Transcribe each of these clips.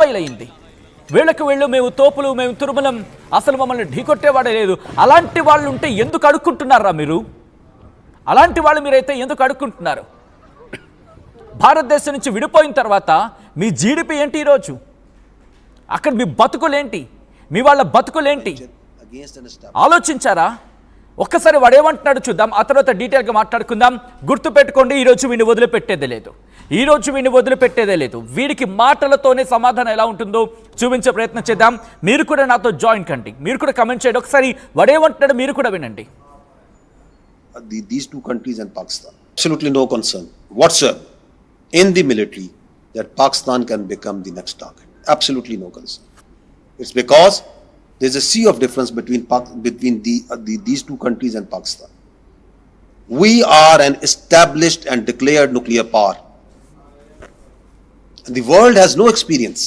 Missile అయింది. వీళ్ళకు మేము తోపులు, మేము తురుములం, అసలు మమ్మల్ని ఢీకొట్టేవాడే లేదు. అలాంటి వాళ్ళు ఉంటే ఎందుకు అడుక్కుంటున్నారా మీరు? అలాంటి వాళ్ళు మీరైతే ఎందుకు అడుక్కుంటున్నారు? భారతదేశం నుంచి విడిపోయిన తర్వాత మీ జీడిపి ఏంటి ఈరోజు? అక్కడ మీ బతుకులేంటి? మీ వాళ్ళ బతుకులేంటి? ఆలోచించారా? ఒక్కసారి వాడేమంటున్నాడు చూద్దాం, ఆ తర్వాత డీటెయిల్గా మాట్లాడుకుందాం. గుర్తుపెట్టుకోండి, ఈరోజు వీడిని వదిలిపెట్టేదే లేదు. ఈరోజు వీడిని వదిలిపెట్టేదే లేదు. వీడికి మాటలతోనే సమాధానం ఎలా ఉంటుందో చూపించే ప్రయత్నం చేద్దాం. మీరు కూడా నాతో జాయిన్ కండి, మీరు కూడా కమెంట్ చేయండి. ఒకసారి వాడేమంటున్నాడు మీరు కూడా వినండి. These two countries and Pakistan, absolutely no concern whatsoever in the military that Pakistan can become the next target. Absolutely no concern. It's because there's a sea of difference between these two countries and Pakistan. We are an established and declared nuclear power. And the world has no experience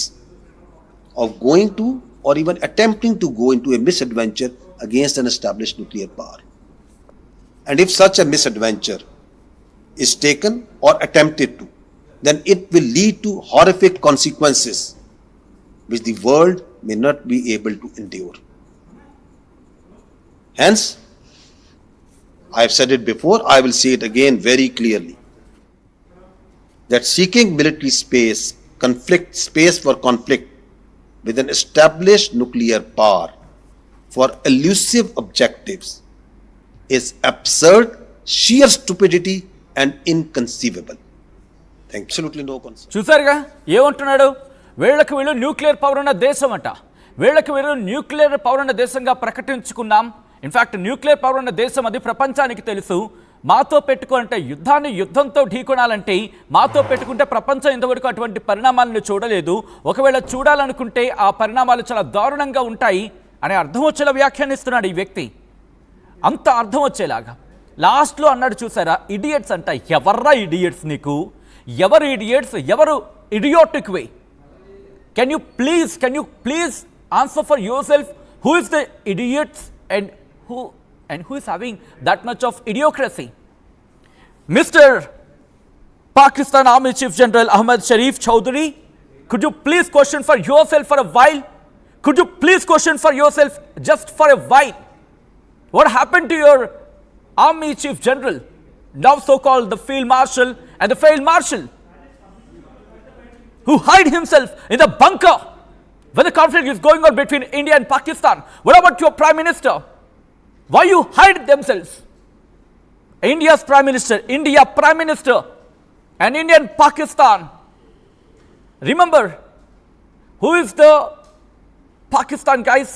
of going to or even attempting to go into a misadventure against an established nuclear power. And if such a misadventure is taken or attempted to, then it will lead to horrific consequences which the world may not be able to endure. Hence, I have said it before, I will say it again very clearly, that seeking military space for conflict with an established nuclear power for elusive objectives is absurd, sheer stupidity and inconceivable. Absolutely no concern. చూసారుగా ఏమంటున్నాడు? వీళ్ళు nuclear power ఉన్న దేశం అంట. వీళ్ళు nuclear power ఉన్న దేశంగా ప్రకటించుకున్నాం. In fact nuclear power ఉన్న దేశం అది ప్రపంచానికి తెలుసు. మాతో పెట్టుకుంటే యుద్ధంతో ఢీకొనాలంటే మాతో పెట్టుకుంటే ప్రపంచం ఇంతవరకు అటువంటి పరిణామాలను చూడలేదు. ఒకవేళ చూడాలనుకుంటే ఆ పరిణామాలు చాలా దారుణంగా ఉంటాయి అనే అర్థం వచ్చేలా వ్యాఖ్యానిస్తున్నాడు ఈ వ్యక్తి. అంత అర్థం వచ్చేలాగా లాస్ట్లో అన్నాడు చూసారా, ఇడియట్స్ అంట. ఎవర్రా ఇడియట్స్? నీకు ఎవరు ఇడియట్స్? ఎవరు idiotic way? Can you please answer for your self? Who is the idiots and who is having that much of idiocracy? Mr. Pakistan Army Chief General Ahmad Sharif Chowdhury, could you please question for yourself for a while? Could you please question for yourself just for a while? What happened to your Army Chief General, now so-called the Field Marshal and the Field Marshal, who hide himself in the bunker when the conflict is going on between India and Pakistan? What about your Prime Minister? Why you hide themselves? India Prime Minister and Indian Pakistan. Remember, who is the Pakistan guys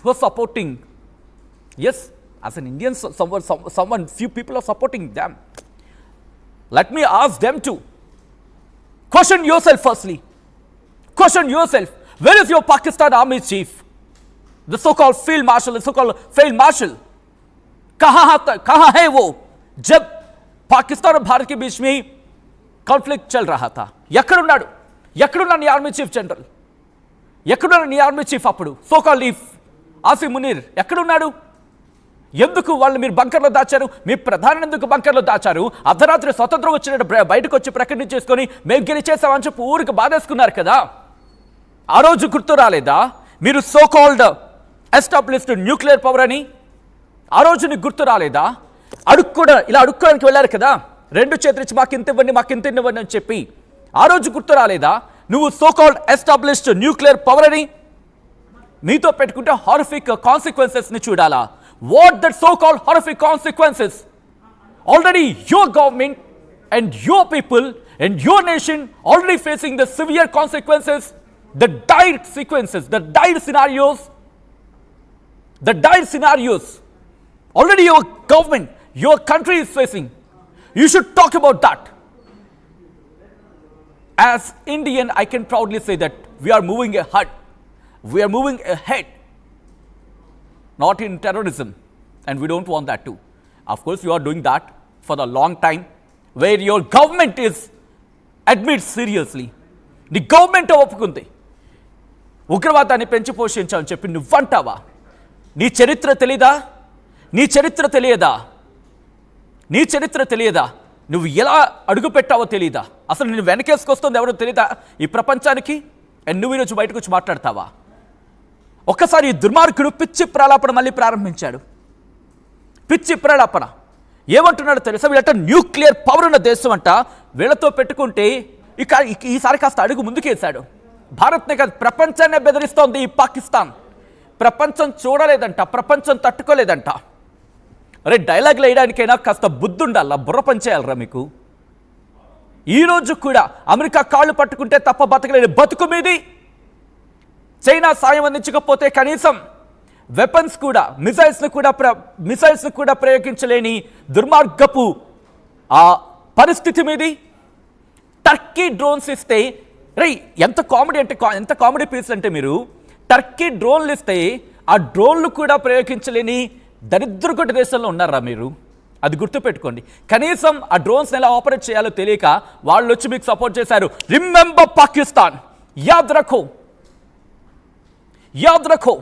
who are supporting? Yes, as an Indian, few people are supporting them. Let me ask them to question yourself firstly. Question yourself. Where is your Pakistan Army Chief? The so-called Field Marshal, the so-called Field Marshal, कहाँ है वो जब पाकिस्तान और भारत के बीच में conflict चल रहा था? ఎక్కడున్నా నీ ఆర్మీ చీఫ్ జనరల్? ఎక్కడున్నా నీ ఆర్మీ చీఫ్? అప్పుడు సో-కాల్డ్ ఆసిమ్ మునీర్ ఎక్కడున్నాడు? ఎందుకు వాళ్ళు మీరు బంకర్లో దాచారు? మీ ప్రధాని ఎందుకు బంకర్లో దాచారు? అర్ధరాత్రి స్వతంత్రం వచ్చినట్టు బయటకు వచ్చి ప్రకటించేసుకొని మేము గెలిచేసామని చెప్పి ఊరికి బాధేసుకున్నారు కదా. ఆ రోజు గుర్తు రాలేదా? మీరు సో-కాల్డ్ ఎస్టాబ్లిష్డ్ న్యూక్లియర్ పవర్ అని ఆ రోజు నీకు గుర్తు రాలేదా? అడుక్కోవడానికి వెళ్ళారు కదా, రెండు చేతులిచ్చి మాకింత ఇవ్వండి అని చెప్పి. ఆ రోజు గుర్తు రాలేదా? నువ్వు సో-కాల్డ్ ఎస్టాబ్లిష్డ్ న్యూక్లియర్ పవర్ అని మీతో పెట్టుకుంటే హారిఫిక్ కాన్సిక్వెన్సెస్ ని చూడాలా? What that so-called horrific consequences? Already your government and your people and your nation already facing the severe consequences, the dire sequences, the dire scenarios already your government, your country is facing. You should talk about that. As Indian, I can proudly say that we are moving ahead, not in terrorism, and we don't want that too. Of course, you are doing that for a long time, where your government is admits seriously. The government ఒప్పుకుంది ఉగ్రవాదాన్ని పెంచి పోషించాలని చెప్పి నువ్వంటావా? నీ చరిత్ర తెలీదా? నీ చరిత్ర తెలియదా? నువ్వు ఎలా అడుగు పెట్టావో తెలీదా? అసలు నేను వెనకేసుకొస్తుంది ఎవరో తెలీదా ఈ ప్రపంచానికి? అండ్ నువ్వు ఈరోజు బయటకు వచ్చి మాట్లాడతావా? ఒక్కసారి ఈ దుర్మార్గుడు పిచ్చి ప్రలాపన మళ్ళీ ప్రారంభించాడు. పిచ్చి ప్రలాపన ఏమంటున్నాడు తెలుసా? వీళ్ళంట న్యూక్లియర్ పవర్ ఉన్న దేశం అంట, వీళ్ళతో పెట్టుకుంటే ఈసారి కాస్త అడుగు ముందుకేశాడు. భారత్నే కాదు ప్రపంచాన్నే బెదిరిస్తోంది ఈ పాకిస్తాన్. ప్రపంచం చూడలేదంట, ప్రపంచం తట్టుకోలేదంట. అరే డైలాగులు వేయడానికైనా కాస్త బుద్ధి ఉండాలా, బుర్ర పనిచేయాలరా మీకు. ఈరోజు కూడా అమెరికా కాళ్ళు పట్టుకుంటే తప్ప బతకలేని బతుకు మీది. చైనా సాయం అందించకపోతే కనీసం వెపన్స్ కూడా మిసైల్స్ను కూడా ప్రయోగించలేని దుర్మార్గపు ఆ పరిస్థితి మీది. టర్కీ డ్రోన్స్ ఇస్తే ఎంత కామెడీ పీస్ అంటే మీరు టర్కీ డ్రోన్లు ఇస్తే ఆ డ్రోన్లు కూడా ప్రయోగించలేని దరిద్రగొడ్డ దేశంలో ఉన్నారా మీరు? అది గుర్తుపెట్టుకోండి. కనీసం ఆ డ్రోన్స్ ఎలా ఆపరేట్ చేయాలో తెలియక వాళ్ళు వచ్చి మీకు సపోర్ట్ చేశారు. రిమెంబర్ పాకిస్తాన్, याद रखो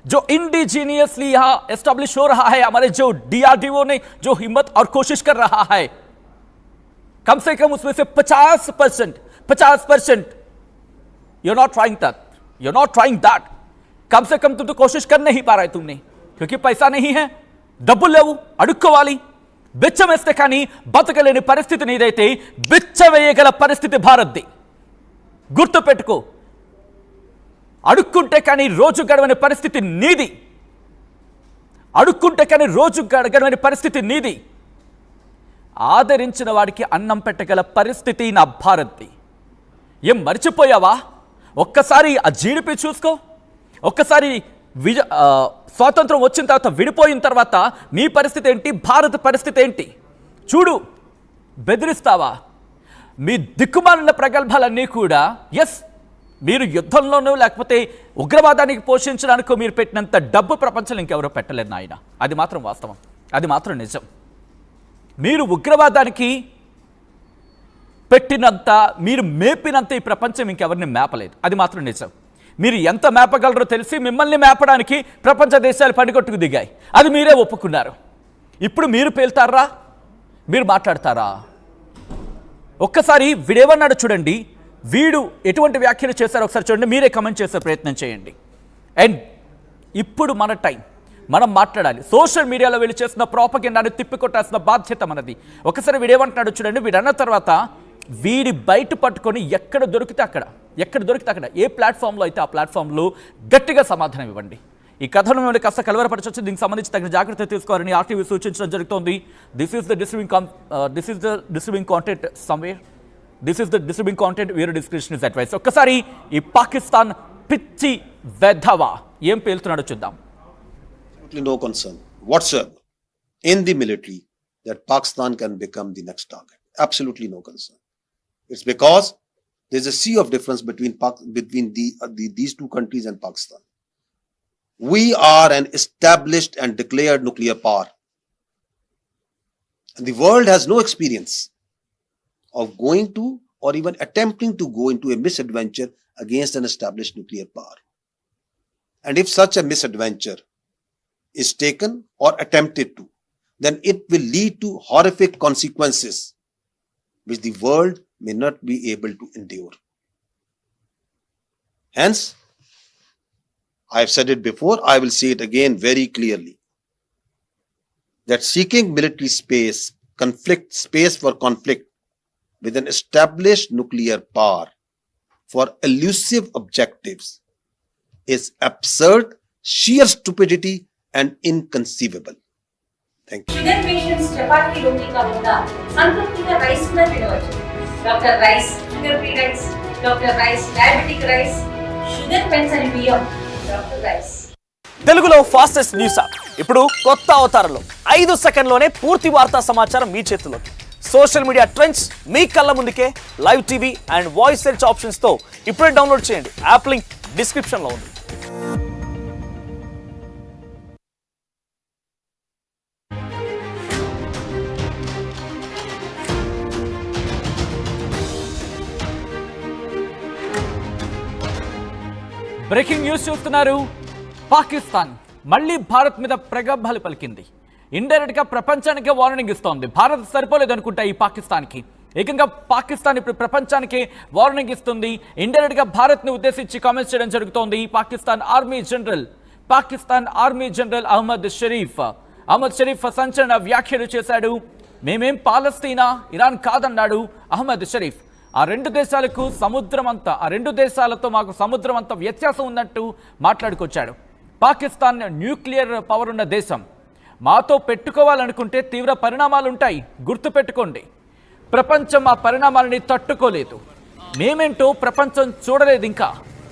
जो इंडिजीनियसली यहाँ एस्टेब्लिश हो रहा है, हमारे जो DRDO ने जो हिम्मत और कोशिश कर रहा है, कम से कम उसमें से 50% you're not trying that. कम से कम तुम तो कोशिश कर नहीं पा रहे तुमने, क्योंकि पैसा नहीं है, డబ్బులు లేవు, అడుక్కోవాలి. బిచ్చం వేస్తే కానీ బతకలేని పరిస్థితి నీదైతే బిచ్చ వేయగల పరిస్థితి భారత్ది. గుర్తుపెట్టుకో, అడుక్కుంటే కానీ రోజు గడవని పరిస్థితి నీది. ఆదరించిన వాడికి అన్నం పెట్టగల పరిస్థితి నా భారత్ది. ఏం మర్చిపోయావా? ఒక్కసారి ఆ జీడిపి చూసుకో. ఒక్కసారి స్వాతంత్రం వచ్చిన తర్వాత, విడిపోయిన తర్వాత మీ పరిస్థితి ఏంటి, భారత పరిస్థితి ఏంటి చూడు. బెదిరిస్తావా? మీ దిక్కుమాలిన ప్రగల్భాలన్నీ కూడా మీరు యుద్ధంలోనూ లేకపోతే ఉగ్రవాదానికి పోషించడానికి మీరు పెట్టినంత డబ్బు ప్రపంచంలో ఇంకెవరో పెట్టలేరు నాయన. అది మాత్రం వాస్తవం, అది మాత్రం నిజం. మీరు ఉగ్రవాదానికి పెట్టినంత, మీరు మేపినంత ఈ ప్రపంచం ఇంకెవరిని మేపలేదు. అది మాత్రం నిజం. మీరు ఎంత మేపగలరో తెలిసి మిమ్మల్ని మేపడానికి ప్రపంచ దేశాలు పనికొట్టుకు దిగాయి. అది మీరే ఒప్పుకున్నారు. ఇప్పుడు మీరు పేల్తారా? మీరు మాట్లాడతారా? ఒక్కసారి వీడేమన్నాడు చూడండి. వీడు ఎటువంటి వ్యాఖ్యలు చేశారో ఒకసారి చూడండి. మీరే కమెంట్ చేసే ప్రయత్నం చేయండి. అండ్ ఇప్పుడు మన టైం, మనం మాట్లాడాలి. సోషల్ మీడియాలో వీళ్ళు చేసిన ప్రాపగెండాను తిప్పికొట్టాల్సిన బాధ్యత మనది. ఒకసారి వీడేమంటున్నాడు చూడండి. వీడు అన్న తర్వాత వీడి బయట పట్టుకొని ఎక్కడ దొరికితే అక్కడ, ఏ ప్లాట్ఫామ్లో అయితే ఆ ప్లాట్ఫామ్లో గట్టిగా సమాధానం ఇవ్వండి. ఈ కథను మేము కాస్త కలవరపరచవచ్చు. దీనికి సంబంధించి తగిన జాగ్రత్త తీసుకోవాలని ఆర్టీవీ సూచించడం జరుగుతోంది. This is the distributing content somewhere. This is the distributing content where description is advice. ఒక్కసారి ఈ పాకిస్తాన్ పిచ్చి వెధవ ఏం పేలుతున్నాడో చూద్దాం. No concern whatsoever in the military that Pakistan can become the next target. Absolutely no concern. It's because there's a sea of difference between these two countries and Pakistan. We are an established and declared nuclear power, and the world has no experience of going to or even attempting to go into a misadventure against an established nuclear power. And if such a misadventure is taken or attempted to, then it will lead to horrific consequences which the world may not be able to endure. Hence, I have said it before, I will say it again very clearly, that seeking military space for conflict with an established nuclear power for elusive objectives is absurd, sheer stupidity and inconceivable. Thank you. Sugar patients చపాతీ రోటీ కాకుండా సంతృప్తిగా rice కూడా తినవచ్చు. Doctor rice, sugar free rice, doctor rice, diabetic rice, sugar పెంచని బియ్యం, doctor rice. తెలుగులో fastest news app ఇప్పుడు కొత్త అవతారంలో 5 సెకండ్లోనే పూర్తి వార్తా సమాచారం మీ చేతుల్లోకి. సోషల్ మీడియా ట్రెండ్స్ మీ కళ్ళ ముందుకే live TV and voice search ఆప్షన్స్తో ఇప్పుడే డౌన్లోడ్ చేయండి. యాప్ లింక్ డిస్క్రిప్షన్లో ఉంది. బ్రేకింగ్ న్యూస్ చూస్తున్నారు. పాకిస్తాన్ మళ్ళీ భారత్ మీద ప్రగల్భాలు పలికింది. ఇండైరెక్ట్ గా ప్రపంచానికి వార్నింగ్ ఇస్తోంది. భారత్ సరిపోలేదనుకుంటా ఈ పాకిస్తాన్కి. ఏకంగా పాకిస్తాన్ ఇప్పుడు ప్రపంచానికి వార్నింగ్ ఇస్తుంది. ఇండైరెక్ట్ గా భారత్ ని ఉద్దేశించి కామెంట్స్ చేయడం జరుగుతోంది. పాకిస్తాన్ ఆర్మీ జనరల్ అహ్మద్ షరీఫ్ సంచలన వ్యాఖ్యలు చేశాడు. మేమేం పాలస్తీనా, ఇరాన్ కాదన్నాడు అహ్మద్ షరీఫ్. ఆ రెండు దేశాలతో మాకు సముద్రం అంత వ్యత్యాసం ఉన్నట్టు మాట్లాడుకొచ్చాడు. పాకిస్తాన్ న్యూక్లియర్ పవర్ ఉన్న దేశం. మాతో పెట్టుకోవాలనుకుంటే తీవ్ర పరిణామాలుంటాయి, గుర్తుపెట్టుకోండి. ప్రపంచం ఆ పరిణామాలని తట్టుకోలేదు. మేమేంటో ప్రపంచం చూడలేదు ఇంకా.